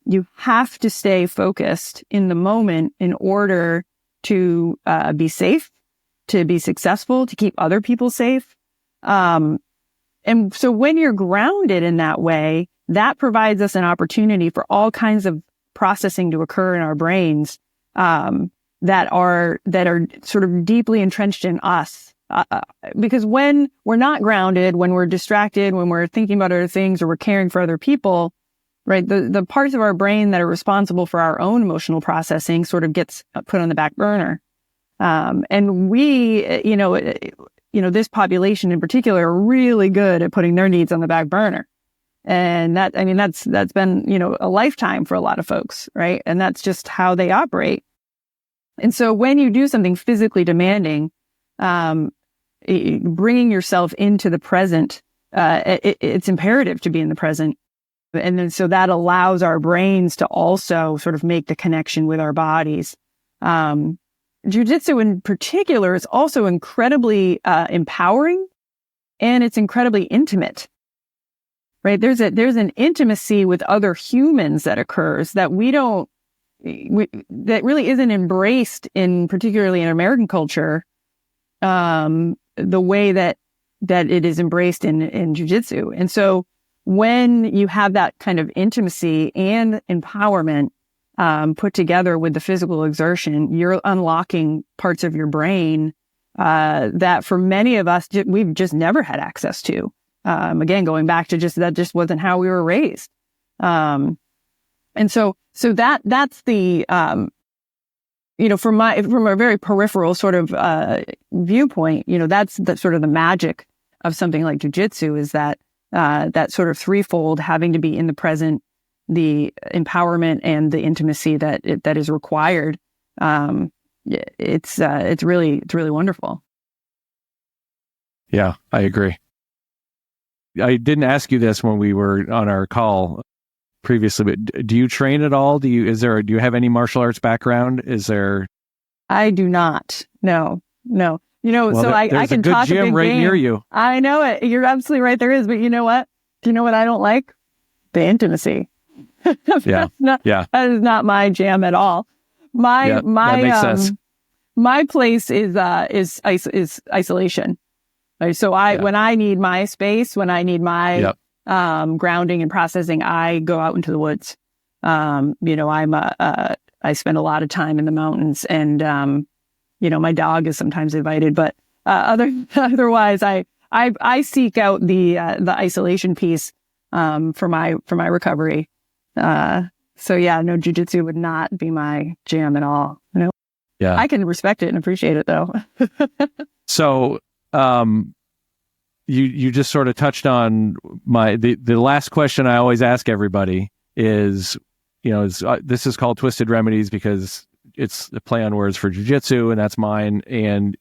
You have to stay focused in the moment in order to be safe, to be successful, to keep other people safe. And so when you're grounded in that way, that provides us an opportunity for all kinds of processing to occur in our brains, that are sort of deeply entrenched in us. Because when we're not grounded, when we're distracted, when we're thinking about other things or we're caring for other people, right, the parts of our brain that are responsible for our own emotional processing sort of gets put on the back burner. And we, this population in particular are really good at putting their needs on the back burner. And that's been, a lifetime for a lot of folks, right? And that's just how they operate. And so when you do something physically demanding, bringing yourself into the present, it's imperative to be in the present. And then so that allows our brains to also sort of make the connection with our bodies. Jiu-jitsu in particular is also incredibly empowering, and it's incredibly intimate. Right? There's an intimacy with other humans that occurs that that really isn't embraced particularly in American culture, the way that it is embraced in jiu-jitsu. And so when you have that kind of intimacy and empowerment put together with the physical exertion, you're unlocking parts of your brain that for many of us we've just never had access to. Again, going back to that just wasn't how we were raised. And so that's the from a very peripheral sort of viewpoint, that's the sort of the magic of something like jiu-jitsu, is that sort of threefold, having to be in the present, the empowerment, and the intimacy that is required. It's really wonderful. Yeah, I agree. I didn't ask you this when we were on our call previously, but do you train at all? Do you have any martial arts background? I do not. No. Well, so I can talk a good gym right near you. I know it. You're absolutely right. There is, but you know what? Do you know what I don't like? The intimacy. Yeah. That is not my jam at all. That makes sense. My place is isolation. Right? So when I need my space, when I need my grounding and processing, I go out into the woods. I spend a lot of time in the mountains, and my dog is sometimes invited, but otherwise I seek out the isolation piece for my recovery. So no, jiu-jitsu would not be my jam at all. Yeah. I can respect it and appreciate it though. So, you just sort of touched on the last question I always ask everybody is, this is called Twisted Remedies because it's the play on words for jiu-jitsu, and that's mine. And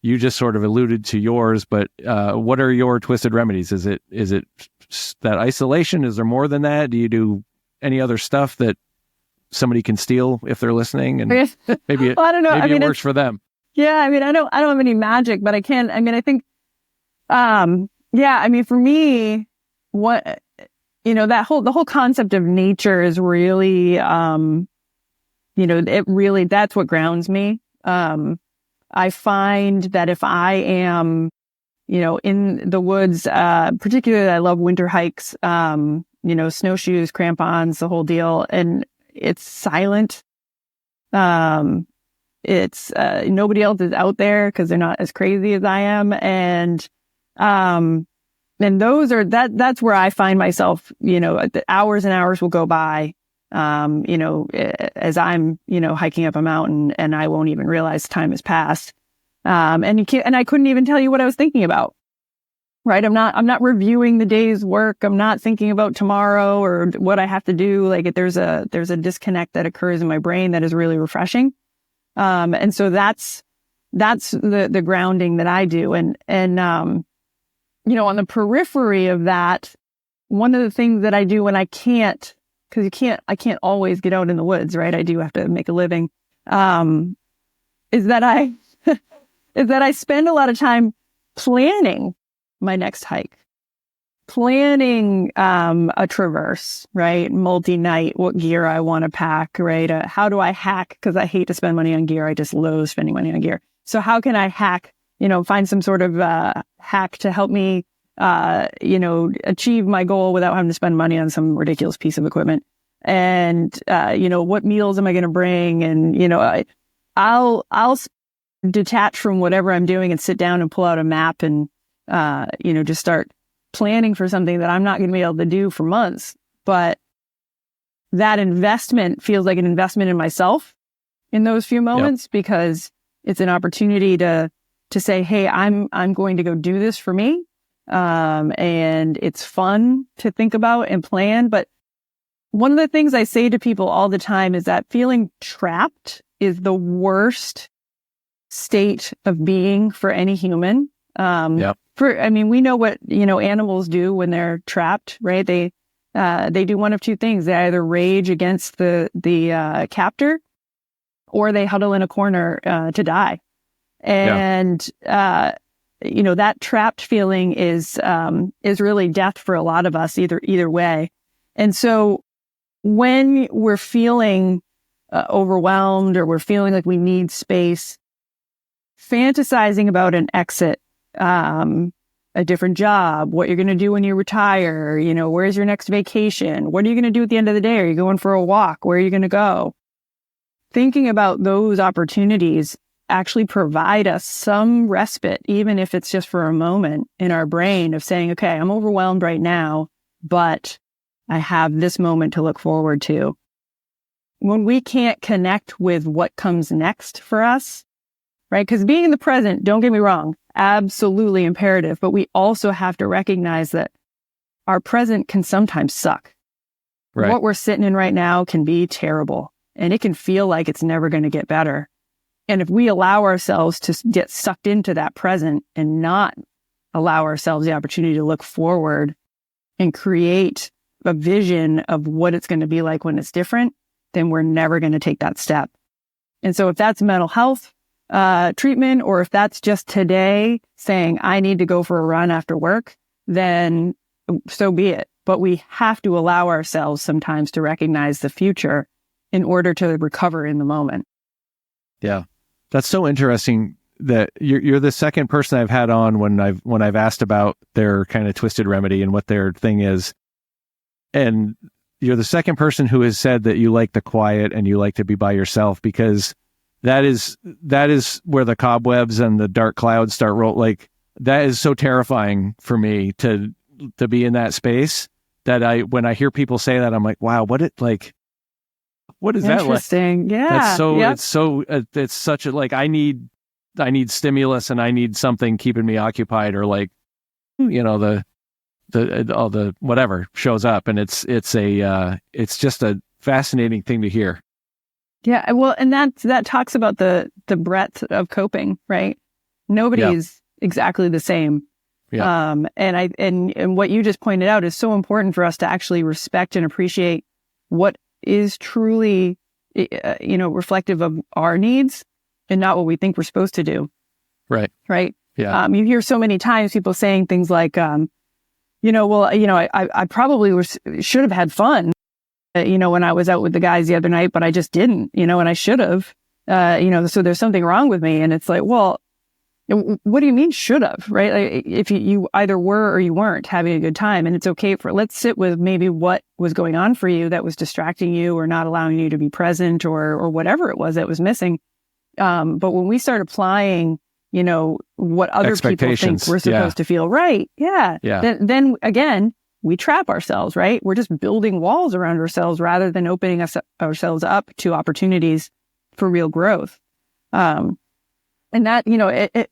you just sort of alluded to yours, but what are your twisted remedies? Is it that isolation? Is there more than that? Do you do any other stuff that somebody can steal if they're listening? And maybe I don't know. Maybe it works for them. Yeah, I don't have any magic, but I can. I think, for me, what the whole concept of nature is really, that's what grounds me. I find that if I am, in the woods, particularly I love winter hikes, snowshoes, crampons, the whole deal, and it's silent. It's nobody else is out there because they're not as crazy as I am, and that's where I find myself. The hours and hours will go by, as I'm hiking up a mountain, and I won't even realize time has passed. And I couldn't even tell you what I was thinking about. Right? I'm not reviewing the day's work. I'm not thinking about tomorrow or what I have to do. Like there's a disconnect that occurs in my brain that is really refreshing. And so that's the grounding that I do. And on the periphery of that, one of the things that I do when I can't, because I can't always get out in the woods, right? I do have to make a living. Is that I spend a lot of time planning my next hike, planning a traverse, right? Multi-night, what gear I want to pack, right? How do I hack? Because I hate to spend money on gear. I just loathe spending money on gear. So how can I hack, find some sort of hack to help me, achieve my goal without having to spend money on some ridiculous piece of equipment? And, what meals am I going to bring? And, I'll detach from whatever I'm doing and sit down and pull out a map and, just start planning for something that I'm not going to be able to do for months. But that investment feels like an investment in myself in those few moments, because it's an opportunity to say, hey, I'm going to go do this for me. And it's fun to think about and plan. But one of the things I say to people all the time is that feeling trapped is the worst state of being for any human. Yep. We know what, animals do when they're trapped, right? They do one of two things. They either rage against the captor, or they huddle in a corner to die. And that trapped feeling is really death for a lot of us, either way. And so when we're feeling overwhelmed, or we're feeling like we need space, fantasizing about an exit, a different job, what you're going to do when you retire, where's your next vacation? What are you going to do at the end of the day? Are you going for a walk? Where are you going to go? Thinking about those opportunities actually provide us some respite, even if it's just for a moment in our brain, of saying, okay, I'm overwhelmed right now, but I have this moment to look forward to. When we can't connect with what comes next for us, right? Because being in the present, don't get me wrong, absolutely imperative, but we also have to recognize that our present can sometimes suck. Right. What we're sitting in right now can be terrible, and it can feel like it's never going to get better. And if we allow ourselves to get sucked into that present and not allow ourselves the opportunity to look forward and create a vision of what it's going to be like when it's different, then we're never going to take that step. And so if that's mental health treatment, or if that's just today saying, I need to go for a run after work, then so be it. But we have to allow ourselves sometimes to recognize the future in order to recover in the moment. Yeah. That's so interesting that you're the second person I've had on when I've asked about their kind of twisted remedy and what their thing is. And you're the second person who has said that you like the quiet and you like to be by yourself, because that is where the cobwebs and the dark clouds start like, that is so terrifying for me to be in that space, that when I hear people say that, I'm like, wow, what is that like? Interesting. Yeah. That's so, Yep. it's such a, like, I need stimulus, and I need something keeping me occupied, or like, all the whatever shows up, and it's just a fascinating thing to hear. Yeah. Well, and that talks about the breadth of coping, right? Nobody is exactly the same. Yeah. And what you just pointed out is so important for us to actually respect and appreciate what is truly, reflective of our needs and not what we think we're supposed to do. Right. Right. Yeah. You hear so many times people saying things like, I probably should have had fun, when I was out with the guys the other night, but I just didn't, and I should have, so there's something wrong with me. And it's like, well, what do you mean should have, right? Like, if you either were or you weren't having a good time, and it's okay let's sit with maybe what was going on for you that was distracting you or not allowing you to be present, or whatever it was that was missing. But when we start applying, what other people think we're supposed to feel, right? Yeah. Then again, we trap ourselves, right? We're just building walls around ourselves rather than opening ourselves up to opportunities for real growth. And that,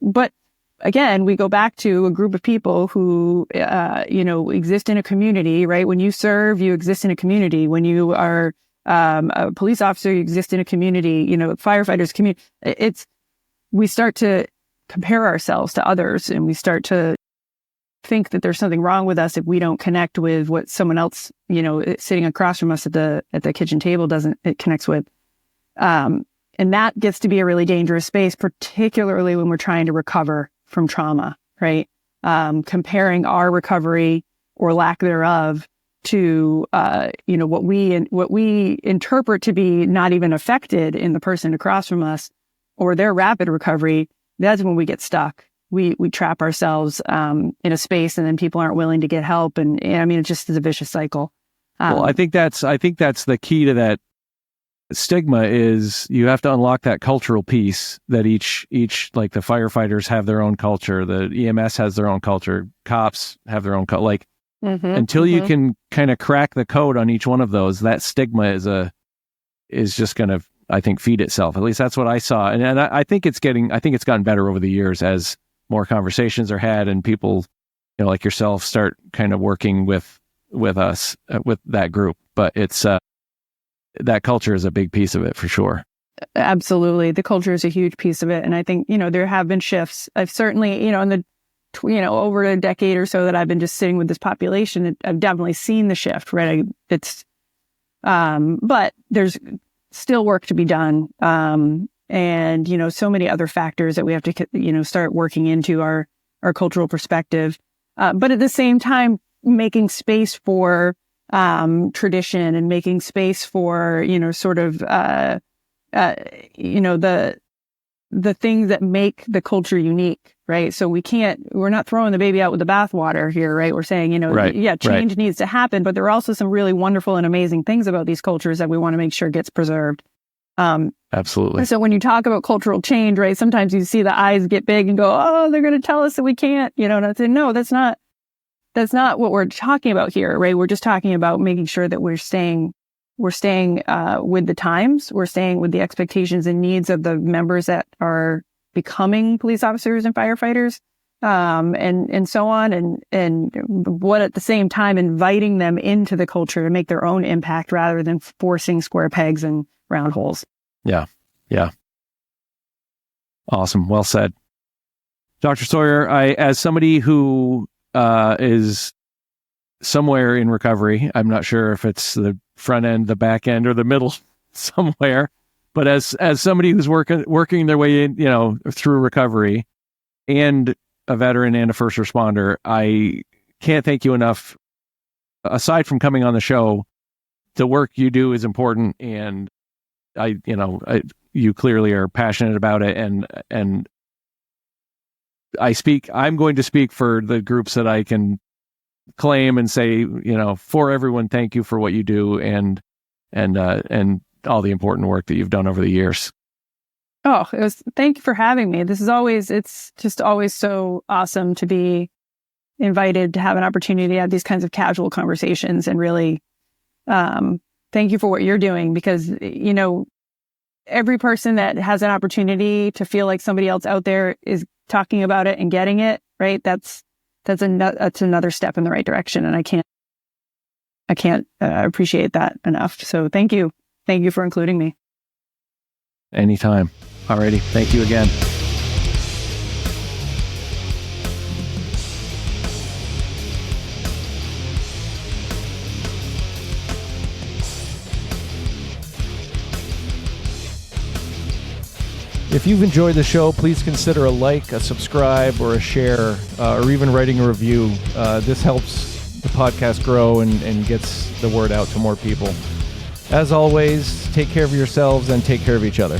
but again, we go back to a group of people who, exist in a community, right? When you serve, you exist in a community. When you are a police officer, you exist in a community, firefighters, community. We start to compare ourselves to others, and we start to think that there's something wrong with us if we don't connect with what someone else, sitting across from us at the kitchen table it connects with. And that gets to be a really dangerous space, particularly when we're trying to recover from trauma, right? Comparing our recovery or lack thereof to, what we interpret to be not even affected in the person across from us, or their rapid recovery. That's when we get stuck. We trap ourselves in a space, and then people aren't willing to get help. And it just is a vicious cycle. Well, I think that's the key to that stigma, is you have to unlock that cultural piece that each like the firefighters have their own culture, the EMS has their own culture, cops have their own culture. Until you can kind of crack the code on each one of those, that stigma is just going to, I think, feed itself. At least that's what I saw. And I think it's gotten better over the years as more conversations are had, and people, like yourself, start kind of working with us, with that group. But it's, that culture is a big piece of it for sure. Absolutely. The culture is a huge piece of it. And I think, there have been shifts. I've certainly, in over a decade or so that I've been just sitting with this population, I've definitely seen the shift, right? But there's still work to be done. And, so many other factors that we have to, start working into our cultural perspective. But at the same time, making space for tradition and making space for, the things that make the culture unique, right? So we're not throwing the baby out with the bathwater here, right? We're saying, change needs to happen, but there are also some really wonderful and amazing things about these cultures that we want to make sure gets preserved. Absolutely. So when you talk about cultural change, right, sometimes you see the eyes get big and go, oh, they're going to tell us that we can't, and I say, no, that's not what we're talking about here, right? We're just talking about making sure that we're staying with the times, we're staying with the expectations and needs of the members that are becoming police officers and firefighters, and so on, and what at the same time inviting them into the culture to make their own impact rather than forcing square pegs and round holes. Yeah. Awesome. Well said. Dr. Sawyer, as somebody who is somewhere in recovery, I'm not sure if it's the front end, the back end, or the middle somewhere, but as somebody who's working their way in, through recovery, and a veteran and a first responder, I can't thank you enough. Aside from coming on the show, the work you do is important, and you clearly are passionate about it, and I'm going to speak for the groups that I can claim and say, for everyone, thank you for what you do and all the important work that you've done over the years. Oh, thank you for having me. It's just always so awesome to be invited to have an opportunity to have these kinds of casual conversations, and really, thank you for what you're doing, because, every person that has an opportunity to feel like somebody else out there is talking about it and getting it, right? That's another step in the right direction. And I can't appreciate that enough. So thank you. Thank you for including me. Anytime. Alrighty. Thank you again. If you've enjoyed the show, please consider a like, a subscribe, or a share, or even writing a review. This helps the podcast grow and gets the word out to more people. As always, take care of yourselves and take care of each other.